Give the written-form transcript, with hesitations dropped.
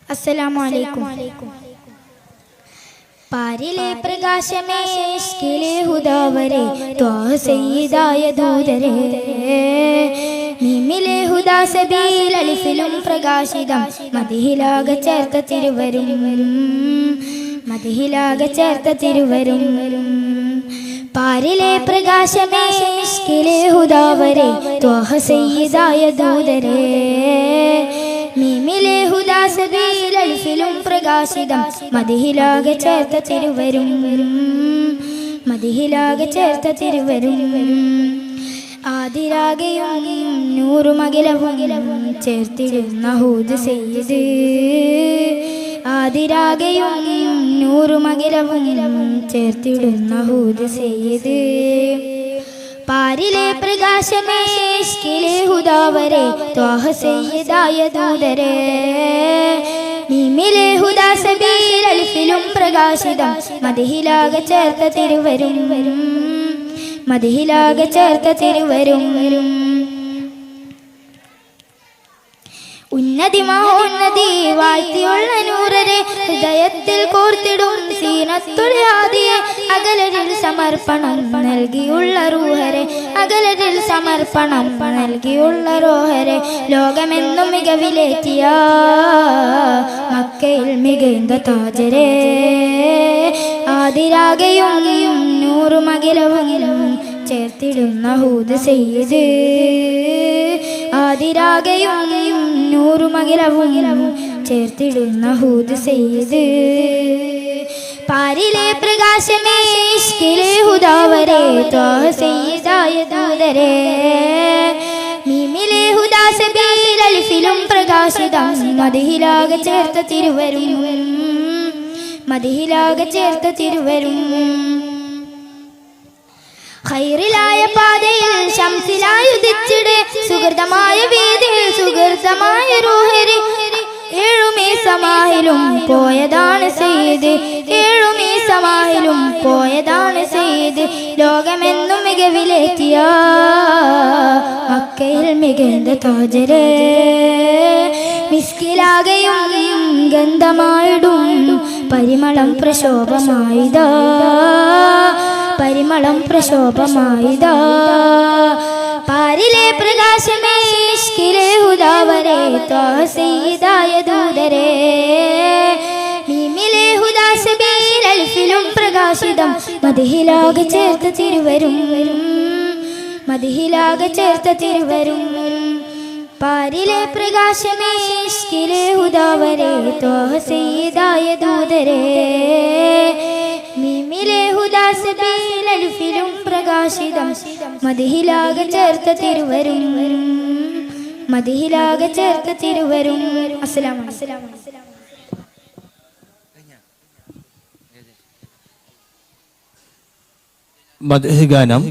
अस्सलामु अलैकुम। പാരിലെ പ്രകാശമേ ഇഷ്കിലെ ഹുദാവരെ ത്വാഹ സയ്യിദായ ദൂതരെ മീമിലെ ഹുദാ സബീൽ അലിഫിലും പ്രകാശിതം മദിഹിലാകെ ചേർത്ത തിരുവരും മദിഹിലാകെ ചേർത്ത തിരുവരും പാരിലെ പ്രകാശമേ ഇഷ്കിലെ ഹുദാവരെ ത്വാഹ സയ്യിദായ ദൂതരെ മീമിലെ ഹുദാ സബീൽ അലിഫിലും പ്രകാശിതം മദിഹിലാകെ ചേർത്ത തിരുവരും മദിഹിലാകെ ചേർത്ത തിരുവരും ആദിരാകെയും നൂറുമകിലവും ചേർത്തിടുന്ന ഹൂദ് സയ്യിദ് ആദിരാകെയും നൂറുമകിലവും ചേർത്തിടുന്ന ഹൂദ് സയ്യിദ് പാരിലെ പ്രകാശമേ ഇഷ്കിലെ ഹുദാവരെ ത്വാഹ സയ്യിദായ ദൂതരെ മീമിലെ ഹുദാ സബീൽ അലിഫിലും പ്രകാശിതം മദിഹിലാകെ ചേർത്ത തിരുവരും മദിഹിലാകെ ചേർത്ത തിരുവരും ഉന്നതി മഹോന്നതി വാഴ്ത്തിയുള്ള നൂറരെ ഹൃദയത്തിൽ കോർത്തിടും സീനത്തുൽ ഹാദിയെ അകലരിൽ സമർപ്പണം നൽകിയുള്ള റൂഹരെ അകലരിൽ സമർപ്പണം നൽകിയുള്ള റോഹരെ ലോകമെന്നും മികവിലേറ്റിയ മക്കയിൽ മികൈന്ത താജരെ ആദിരാകയും നൂറുമകിലവും ചേർത്തിടുന്ന ഹൂദ് സയ്യിദ് ആദിരാകയും നൂറുമകിലവും ചേർത്തിടുന്ന ഹൂദ് സയ്യിദ് പാരിലെ പ്രകാശമേ ഇഷ്കിലെ ഹുദാവരെ ത്വാഹ സയ്യിദായ ദൂതരെ മീമിലെ ഹുദാ സബീൽ അലിഫിലും പ്രകാശിതം മദിഹിലാകെ ചേർത്ത തിരുവരും മദിഹിലാകെ ചേർത്ത തിരുവരും ഖൈറിലായ പാതയിൽ ശംസിലായുദിച്ചിടെ സുഹൃതമായ വേദിയിൽ സുഹൃതമായ റൂഹരെ ഏഴുമീ സമാഹിലും പോയതാണ് സയ്യിദ് ഏഴുമീ സമാഹിലും പോയതാണ് സയ്യിദ് ലോകമെന്നും മികവിലേറ്റിയ മക്കയിൽ മികந்த താജരെ മിസ്കിലാകെയും ഗന്ധമായിടും പരിമളം പ്രശോഭമായിതാ പരിമളം പ്രശോഭമായിതാ പാരിലെ പ്രകാശമേ ഇഷ്കിലെ ഹുദാവരെ ത്വാഹ സയ്യിദായ ദൂതരെ മീമിലെ ഹുദാ സബീൽ അലിഫിലും പ്രകാശിതം മദിഹിലാകെ ചേർത്ത തിരുവരും മദിഹിലാകെ ചേർത്ത തിരുവരും പാരിലെ പ്രകാശമേ ഇഷ്കിലെ ഹുദാവരെ ത്വാഹ സയ്യിദായ ദൂതരെ മീമിലെ ഹുദാ സബീൽ അലിഫിലും പ്രകാശിതം മദിഹിലാകെ ചേർത്ത തിരുവരും മദിഹിലാകെ ചേർത്ത തിരുവരും അസ്സലാമു അലൈക്കും മദ്ഹ് ഗാനം